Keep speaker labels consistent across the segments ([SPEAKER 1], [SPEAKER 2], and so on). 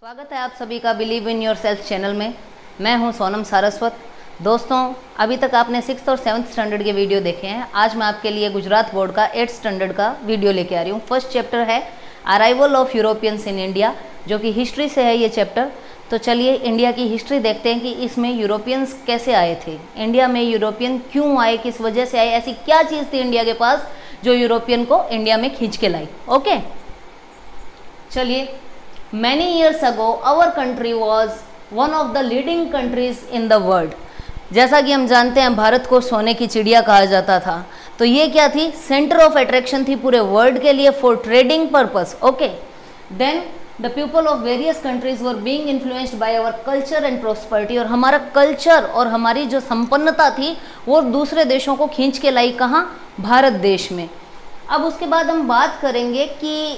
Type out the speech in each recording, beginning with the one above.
[SPEAKER 1] स्वागत है आप सभी का believe in your self channel में। मैं हूं सोनम सारस्वत। दोस्तों, अभी तक आपने 6th और 7th स्टैंडर्ड के वीडियो देखे हैं। आज मैं आपके लिए गुजरात बोर्ड का 8th स्टैंडर्ड का वीडियो लेके आ रही हूं। फर्स्ट चैप्टर है arrival of Europeans in India, जो कि हिस्ट्री से है ये चैप्टर। तो चलिए इंडिया की हिस्ट्री देखते हैं कि इसमें यूरोपियंस कैसे आए थे, इंडिया में यूरोपियन क्यों आए, किस वजह से आए, ऐसी क्या चीज़ थी इंडिया के पास जो यूरोपियन को इंडिया में खींच के लाई। ओके, चलिए। Many years ago, our country was one of the leading countries in the world. जैसा कि हम जानते हैं भारत को सोने की चिड़िया कहा जाता था। तो ये क्या थी? सेंटर ऑफ अट्रैक्शन थी पूरे वर्ल्ड के लिए for trading purpose. Okay, then the people of various countries were being influenced by our culture and prosperity. और हमारा कल्चर और हमारी जो संपन्नता थी वो दूसरे देशों को खींच के लाई कहाँ? भारत देश में। अब उसके बाद हम बात करेंगे कि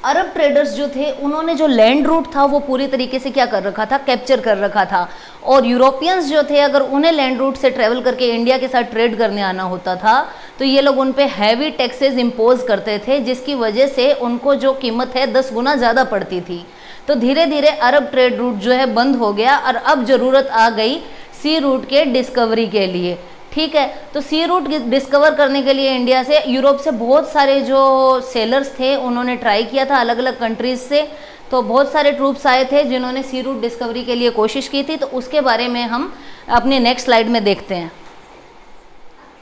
[SPEAKER 1] अरब ट्रेडर्स जो थे उन्होंने जो लैंड रूट था वो पूरी तरीके से क्या कर रखा था? कैप्चर कर रखा था। और यूरोपियंस जो थे अगर उन्हें लैंड रूट से ट्रेवल करके इंडिया के साथ ट्रेड करने आना होता था तो ये लोग उन पे हैवी टैक्सेस इम्पोज करते थे, जिसकी वजह से उनको जो कीमत है 10 गुना ज़्यादा पड़ती थी। तो धीरे धीरे अरब ट्रेड रूट जो है बंद हो गया और अब ज़रूरत आ गई सी रूट के डिस्कवरी के लिए। ठीक है, तो सी रूट डिस्कवर करने के लिए इंडिया से, यूरोप से बहुत सारे जो सेलर्स थे उन्होंने ट्राई किया था अलग अलग कंट्रीज से। तो बहुत सारे ट्रूप्स आए थे जिन्होंने सी रूट डिस्कवरी के लिए कोशिश की थी। तो उसके बारे में हम अपने नेक्स्ट स्लाइड में देखते हैं।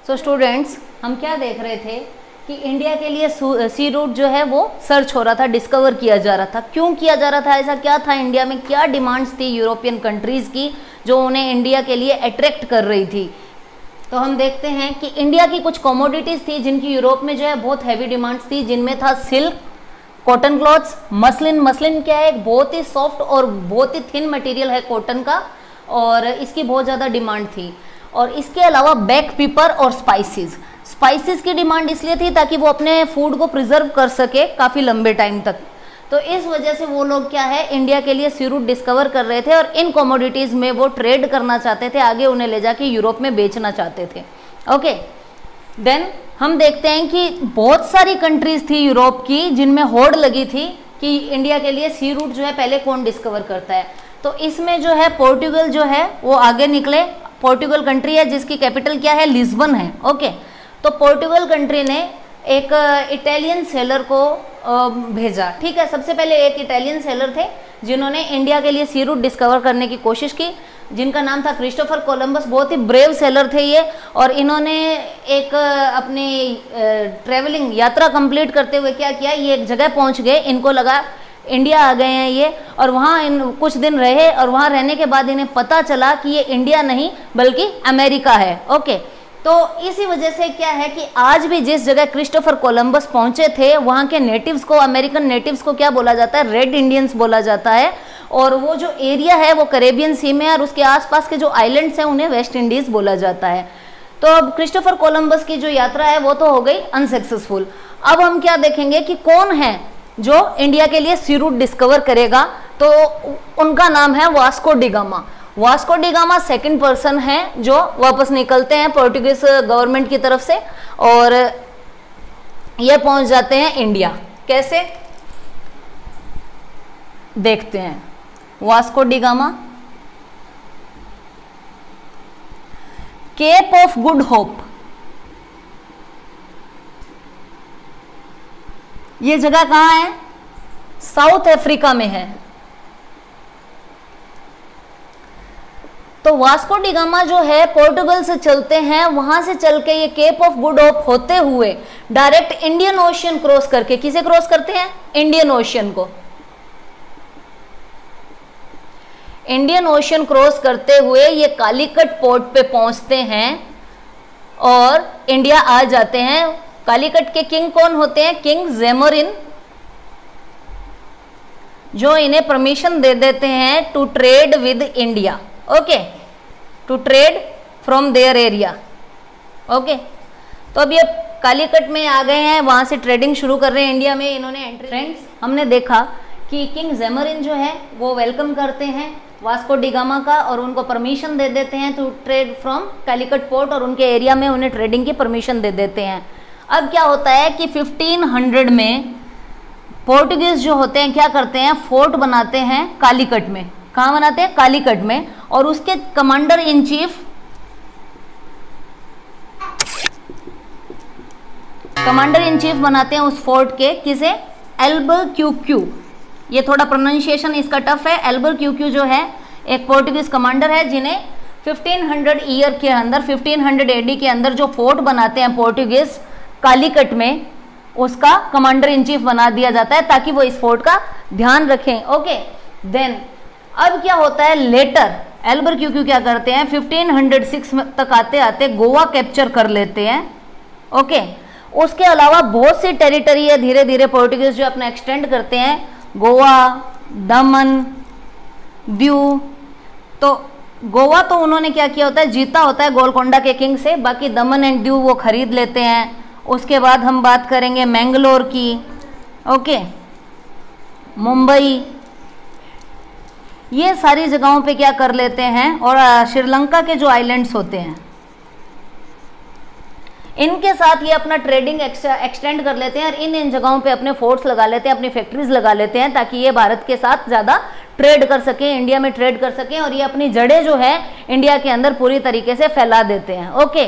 [SPEAKER 1] सो स्टूडेंट्स, हम क्या देख रहे थे कि इंडिया के लिए सी रूट जो है वो सर्च हो रहा था, डिस्कवर किया जा रहा था। क्यों किया जा रहा था? ऐसा क्या था इंडिया में, क्या डिमांड्स थी यूरोपियन कंट्रीज़ की जो उन्हें इंडिया के लिए अट्रैक्ट कर रही थी? तो हम देखते हैं कि इंडिया की कुछ कमोडिटीज़ थी जिनकी यूरोप में जो है बहुत हैवी डिमांड्स थी, जिनमें था silk, cotton clothes, muslin. Muslin क्या है? एक बहुत ही सॉफ्ट और बहुत ही थिन मटेरियल है कॉटन का, और इसकी बहुत ज़्यादा डिमांड थी। और इसके अलावा बैक पेपर और स्पाइसेस। स्पाइसेस की डिमांड इसलिए थी ताकि वो अपने फूड को प्रिजर्व कर सके काफ़ी लंबे टाइम तक। तो इस वजह से वो लोग क्या है इंडिया के लिए सी रूट डिस्कवर कर रहे थे और इन कमोडिटीज़ में वो ट्रेड करना चाहते थे, आगे उन्हें ले जाके यूरोप में बेचना चाहते थे। ओके, देन हम देखते हैं कि बहुत सारी कंट्रीज़ थी यूरोप की जिनमें होड़ लगी थी कि इंडिया के लिए सी रूट जो है पहले कौन डिस्कवर करता है। तो इसमें जो है पोर्टुगल जो है वो आगे निकले। पोर्टुगल कंट्री है जिसकी कैपिटल क्या है? लिस्बन है। ओके, तो पोर्टुगल कंट्री ने एक इटालियन सेलर को भेजा। ठीक है, सबसे पहले एक इटालियन सेलर थे जिन्होंने इंडिया के लिए सी रूट डिस्कवर करने की कोशिश की, जिनका नाम था क्रिस्टोफर कोलंबस। बहुत ही ब्रेव सेलर थे ये, और इन्होंने एक अपनी ट्रेवलिंग यात्रा कंप्लीट करते हुए क्या किया, ये एक जगह पहुंच गए, इनको लगा इंडिया आ गए हैं ये, और वहाँ कुछ दिन रहे, और वहाँ रहने के बाद इन्हें पता चला कि ये इंडिया नहीं बल्कि अमेरिका है। ओके, तो इसी वजह से क्या है कि आज भी जिस जगह क्रिस्टोफर कोलंबस पहुंचे थे वहाँ के नेटिव्स को, अमेरिकन नेटिव्स को क्या बोला जाता है? रेड इंडियंस बोला जाता है। और वो जो एरिया है वो कैरेबियन सी में है, और उसके आसपास के जो आइलैंड्स हैं उन्हें वेस्ट इंडीज़ बोला जाता है। तो अब क्रिस्टोफर कोलंबस की जो यात्रा है वो तो हो गई अनसक्सेसफुल। अब हम क्या देखेंगे कि कौन है जो इंडिया के लिए सी रूट डिस्कवर करेगा। तो उनका नाम है Vasco da gamma. Vasco da gamma second person है जो वापस निकलते हैं पोर्टुगीज गवर्नमेंट की तरफ से, और ये पहुंच जाते हैं इंडिया। कैसे? देखते हैं। Vasco da Gama Cape of Good Hope, ये जगह कहाँ है? साउथ अफ्रीका में है। तो वास्को डी गामा जो है पोर्टुगल से चलते हैं, वहां से चल के ये केप ऑफ गुड होप होते हुए डायरेक्ट इंडियन ओशियन क्रॉस करके, किसे क्रॉस करते हैं? इंडियन ओशियन को। इंडियन ओशियन क्रॉस करते हुए ये कालीकट पोर्ट पे पहुंचते हैं और इंडिया आ जाते हैं। कालीकट के किंग कौन होते हैं? किंग ज़ेमोरिन, जो इन्हें परमिशन दे देते हैं to trade with India. Okay, to trade from there area. Okay, तो अब ये कालीकट में आ गए हैं, वहाँ से ट्रेडिंग शुरू कर रहे हैं इंडिया में इन्होंने एंट्री। फ्रेंड्स, हमने देखा कि किंग ज़ेमोरिन जो है वो वेलकम करते हैं वास्को डी गामा का, और उनको परमिशन दे देते हैं to trade from Calicut port, और उनके एरिया में उन्हें ट्रेडिंग की परमिशन दे देते हैं। अब क्या होता है कि 1500 में पोर्टुगीज जो होते हैं क्या करते हैं, फोर्ट बनाते हैं कालीकट में। कहाँ बनाते हैं, कालीकट में। और उसके कमांडर इन चीफ बनाते हैं उस फोर्ट के, किसे, एल्बरक्यूक्यू। ये थोड़ा प्रोनाउंसिएशन इसका टफ है। एल्बरक्यूक्यू जो है एक पोर्टुगीज कमांडर है, जिन्हें 1500 ईयर के अंदर, 1500 एडी के अंदर जो फोर्ट बनाते हैं पोर्टुगीज कालीकट में, उसका कमांडर इन चीफ बना दिया जाता है ताकि वो इस फोर्ट का ध्यान रखें। ओके, देन अब क्या होता है, लेटर एल्बरक्यूक्यू क्या करते हैं, 1506 तक आते आते गोवा कैप्चर कर लेते हैं। ओके, उसके अलावा बहुत सी टेरिटरी है धीरे धीरे पोर्टुगीज जो अपना एक्सटेंड करते हैं, गोवा, दमन, दीव। तो गोवा तो उन्होंने क्या किया होता है, जीता होता है गोलकोंडा के किंग से, बाकी दमन एंड दीव वो खरीद लेते हैं। उसके बाद हम बात करेंगे मैंगलोर की, ओके, मुंबई, ये सारी जगहों पे क्या कर लेते हैं। और श्रीलंका के जो आइलैंड्स होते हैं इनके साथ ये अपना ट्रेडिंग एक्सटेंड कर लेते हैं और इन जगहों पे अपने फोर्ट्स लगा लेते हैं, अपनी फैक्ट्रीज लगा लेते हैं, ताकि ये भारत के साथ ज़्यादा ट्रेड कर सकें, इंडिया में ट्रेड कर सकें, और ये अपनी जड़ें जो है इंडिया के अंदर पूरी तरीके से फैला देते हैं। ओके,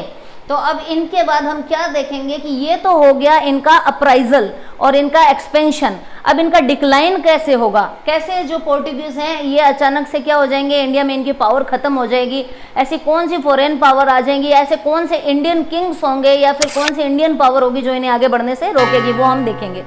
[SPEAKER 1] तो अब इनके बाद हम क्या देखेंगे कि ये तो हो गया इनका अप्राइजल और इनका एक्सपेंशन। अब इनका डिक्लाइन कैसे होगा, कैसे जो पोर्टुगीज हैं ये अचानक से क्या हो जाएंगे, इंडिया में इनकी पावर खत्म हो जाएगी, ऐसी कौन सी फॉरेन पावर आ जाएंगी, ऐसे कौन से इंडियन किंग्स होंगे या फिर कौन सी इंडियन पावर होगी जो इन्हें आगे बढ़ने से रोकेगी, वो हम देखेंगे।